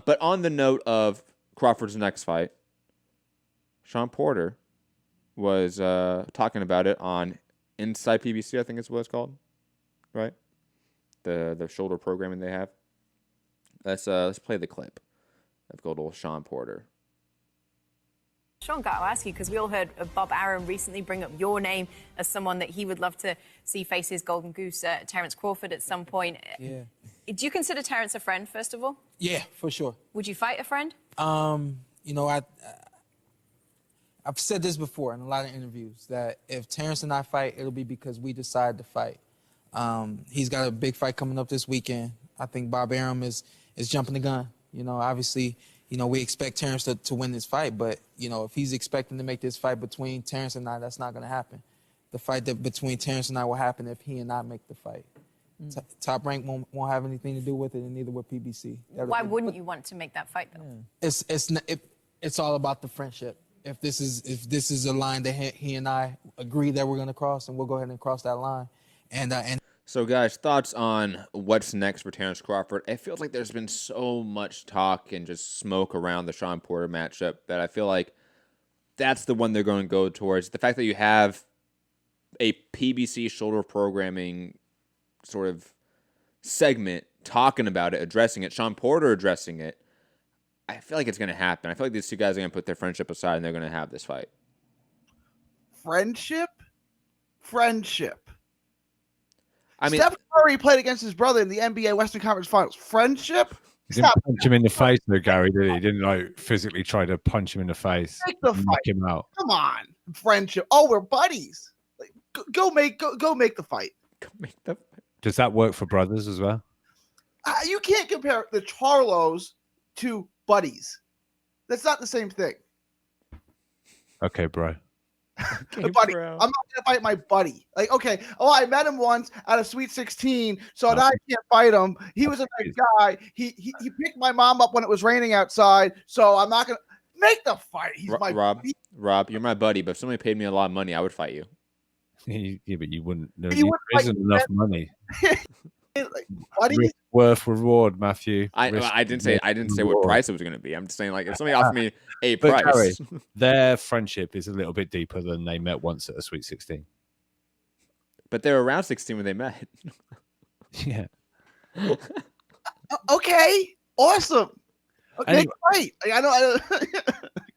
But on the note of Crawford's next fight, Shawn Porter was talking about it on Inside PBC, I think is what it's called, right? The shoulder programming they have. Let's play the clip of good old Shawn Porter. Shawn, got to ask you, because we all heard of Bob Arum recently bring up your name as someone that he would love to see face his golden goose, Terence Crawford, at some point. Yeah. Do you consider Terence a friend, first of all? Yeah, for sure. Would you fight a friend? You know, I've said this before in a lot of interviews, that if Terence and I fight, it'll be because we decide to fight. He's got a big fight coming up this weekend. I think Bob Arum is jumping the gun. You know, obviously, you know, we expect Terence to win this fight, but, you know, if he's expecting to make this fight between Terence and I, that's not going to happen. The fight between Terence and I will happen if he and I make the fight. Top Rank won't have anything to do with it, and neither will PBC. Why wouldn't you want to make that fight, though? It's all about the friendship. If this is a line that he and I agree that we're going to cross, and we'll go ahead and cross that line. And so, guys, thoughts on what's next for Terence Crawford? It feels like there's been so much talk and just smoke around the Shawn Porter matchup that I feel like that's the one they're going to go towards. The fact that you have a PBC shoulder programming sort of segment talking about it, addressing it, Shawn Porter addressing it, I feel like it's going to happen. I feel like these two guys are going to put their friendship aside and they're going to have this fight. Friendship? I mean, Steph Curry played against his brother in the NBA Western Conference Finals. Friendship? He didn't punch him in the face, though, Gary, did he? He didn't like physically try to punch him in the face, knock him out. Come on, friendship. Oh, we're buddies. Like, go make the fight. Go make the fight. Does that work for brothers as well? You can't compare the Charlos to buddies. That's not the same thing. Okay, bro. Okay, buddy, bro. I'm not gonna fight my buddy. Like, okay, I met him once at a Sweet 16, so now I can't fight him. He was a nice guy. He picked my mom up when it was raining outside, so I'm not gonna make the fight. He's my buddy. Rob, you're my buddy, but if somebody paid me a lot of money, I would fight you. Yeah, but you wouldn't. No, You wouldn't there isn't enough money. Buddy, Worth reward, Matthew. I didn't say what price it was going to be. I'm just saying, like, if somebody offered me a But price, Gary, their friendship is a little bit deeper than they met once at a Sweet 16. but they were around 16 when they met. Yeah. okay, awesome. Okay, Anyway. great. I know.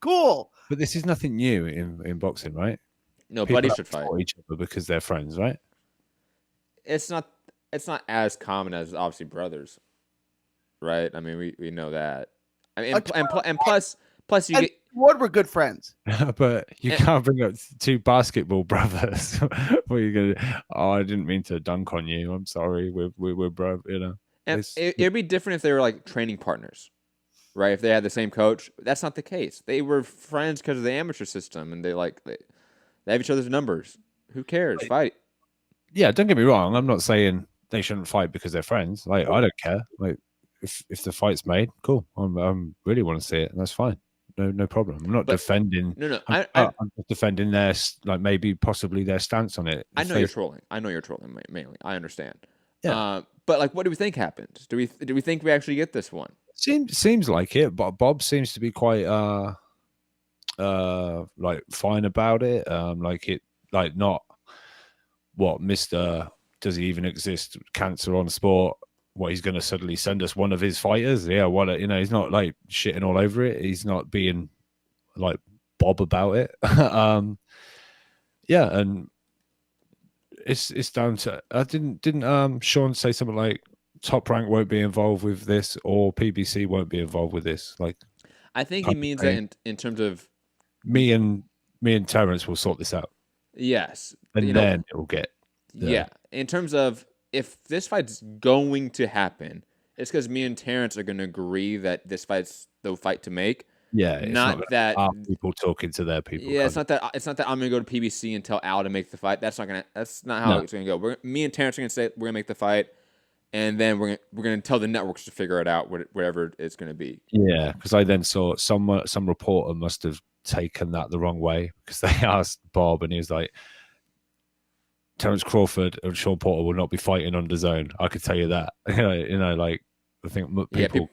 Cool. But this is nothing new in boxing, right? No, People buddies should fight. support each other because they're friends, right? It's not as common as obviously brothers, right? I mean, we know that. I mean, and plus you get. Ward were good friends. But you can't bring up two basketball brothers. What are you gonna? Oh, I didn't mean to dunk on you. I'm sorry. We're bro. You know. And it'd be different if they were like training partners, right? If they had the same coach. That's not the case. They were friends because of the amateur system, and they have each other's numbers. Who cares? Fight. Yeah, don't get me wrong. I'm not saying they shouldn't fight because they're friends. Like, I don't care. Like, if the fight's made, cool. I'm really want to see it, and that's fine. No problem. I'm not defending. No. I'm just defending their maybe possibly their stance on it. I know you're trolling. Mainly. I understand. Yeah. But like, what do we think happens? Do we think we actually get this one? Seems like it, but Bob seems to be quite like fine about it. Like not what Mr. Does he even exist? Cancer on sport. What, he's going to suddenly send us one of his fighters? Yeah, he's not like shitting all over it. He's not being like Bob about it. Yeah, and it's down to didn't Shawn say something like Top Rank won't be involved with this or PBC won't be involved with this? Like, I think he means that in terms of me and Terence will sort this out. Yes, and then it will get. Yeah, in terms of if this fight's going to happen, it's because me and Terence are going to agree that this fight's the fight to make. Yeah, it's not that people talking to their people. Yeah, it's not that I'm going to go to PBC and tell Al to make the fight. That's not how it's going to go. Me and Terence are going to say we're going to make the fight, and then we're going to tell the networks to figure it out, whatever it's going to be. Yeah, because I then saw some reporter must have taken that the wrong way because they asked Bob, and he was like, Terence Crawford and Shawn Porter will not be fighting on DAZN. I could tell you that. You know, like I think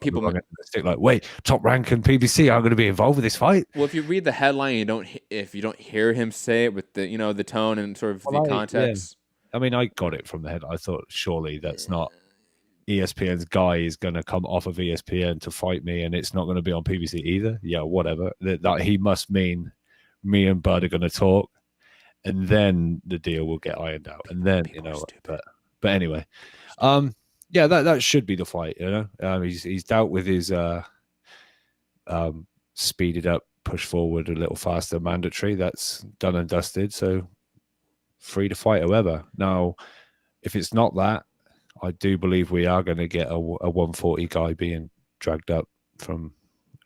people are going to stick like, wait, Top Rank and PBC are going to be involved with this fight. Well, if you read the headline, if you don't hear him say it with the the tone and sort of the context. Yeah. I mean, I got it from the head. I thought surely that's not ESPN's guy is going to come off of ESPN to fight me, and it's not going to be on PBC either. Yeah, whatever. That he must mean me and Bud are going to talk, and then the deal will get ironed out, and then But anyway, yeah, that should be the fight. He's dealt with his speeded up, push forward a little faster mandatory. That's done and dusted. So free to fight whoever. Now, if it's not that, I do believe we are going to get a 140 guy being dragged up from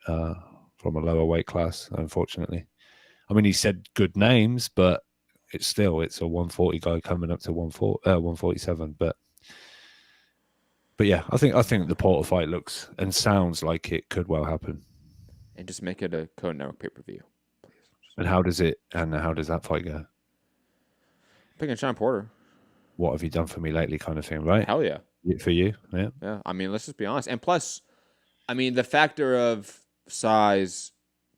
a lower weight class. Unfortunately, I mean, he said good names, but it's a 140 guy coming up to 147. But yeah, I think the Porter fight looks and sounds like it could well happen. And just make it a Code Network pay-per-view, please. And how does that fight go? Picking Shawn Porter. What have you done for me lately, kind of thing, right? Hell yeah. For you, yeah. Yeah, I mean, let's just be honest. And plus, I mean, the factor of size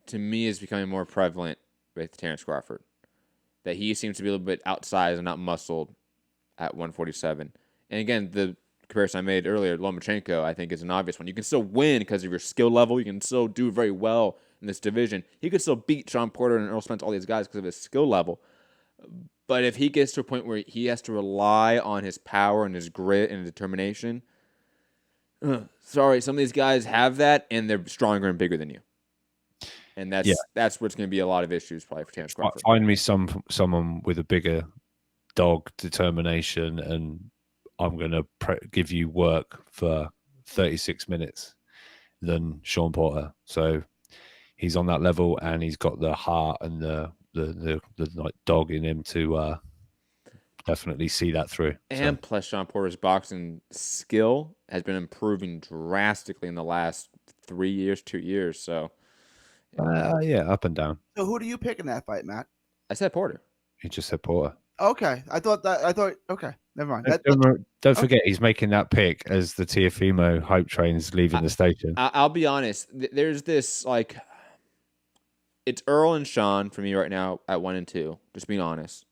to me is becoming more prevalent with Terence Crawford. That he seems to be a little bit outsized and not muscled at 147. And again, the comparison I made earlier, Lomachenko, I think is an obvious one. You can still win because of your skill level. You can still do very well in this division. He could still beat Shawn Porter and Earl Spence, all these guys, because of his skill level. But if he gets to a point where he has to rely on his power and his grit and determination, sorry, some of these guys have that, and they're stronger and bigger than you. And that's what's going to be a lot of issues probably for Terence Crawford. Find me someone with a bigger dog determination, and I'm going to give you work for 36 minutes than Shawn Porter. So he's on that level, and he's got the heart and the like dog in him to definitely see that through. And plus, Shawn Porter's boxing skill has been improving drastically in the last 2 years. So yeah, up and down. So who do you pick in that fight, Matt? I said Porter. He just said Porter. Okay, I thought. Okay, never mind. Don't forget, he's making that pick as the Tiafimo hype train's leaving the station. I'll be honest. There's this like, it's Earl and Shawn for me right now at 1 and 2. Just being honest.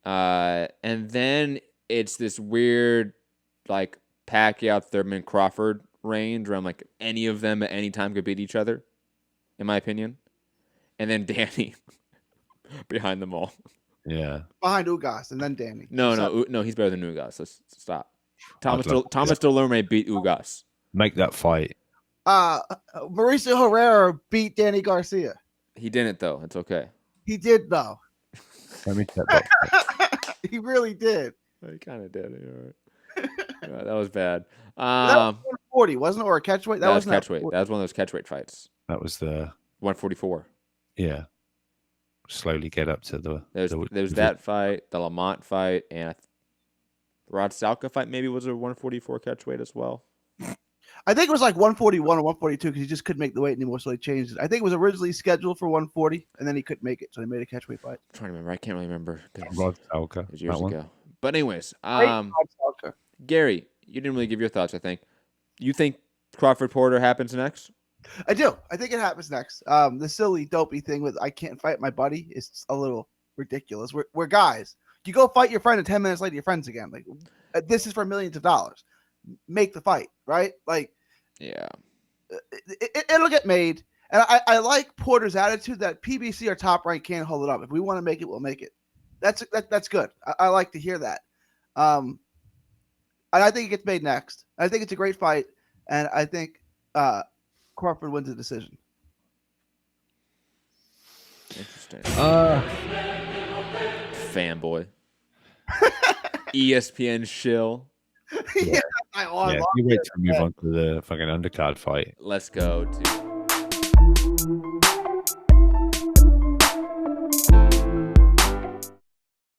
And then it's this weird like Pacquiao, Thurman, Crawford range where I'm like any of them at any time could beat each other, in my opinion. And then Danny behind them all. Yeah. Behind Ugas and then Danny. No, he's better than Ugas. Let's stop. Thomas Delerme beat Ugas. Make that fight. Mauricio Herrera beat Danny Garcia. He didn't though. It's okay. He did though. Let me check that. He really did. He kind of did. All right. That was bad. That was 140, wasn't it? Or a catchweight? That was catchweight. That was one of those catchweight fights. That was the 144. Yeah. Slowly get up to the. There's that fight, the Lamont fight, and Rod Salka fight maybe was a 144 catchweight as well. I think it was like 141 or 142 because he just couldn't make the weight anymore, so they changed it. I think it was originally scheduled for 140, and then he couldn't make it, so they made a catchweight fight. I'm trying to remember. I can't really remember. Rod Salka. It was years ago. But anyways, Rod Salka. Gary, you didn't really give your thoughts, I think. You think Crawford Porter happens next? I do. I think it happens next. The silly, dopey thing with I can't fight my buddy is a little ridiculous. We're guys. You go fight your friend, and 10 minutes later, you're friends again. Like this is for millions of dollars. Make the fight, right? Like, yeah, it'll get made. And I like Porter's attitude that PBC or Top Rank can't hold it up. If we want to make it, we'll make it. That's good. I like to hear that. And I think it gets made next. I think it's a great fight, and I think Crawford wins the decision. Interesting. Fanboy. ESPN shill. Yeah, you wait to move on to the fucking undercard fight. Let's go to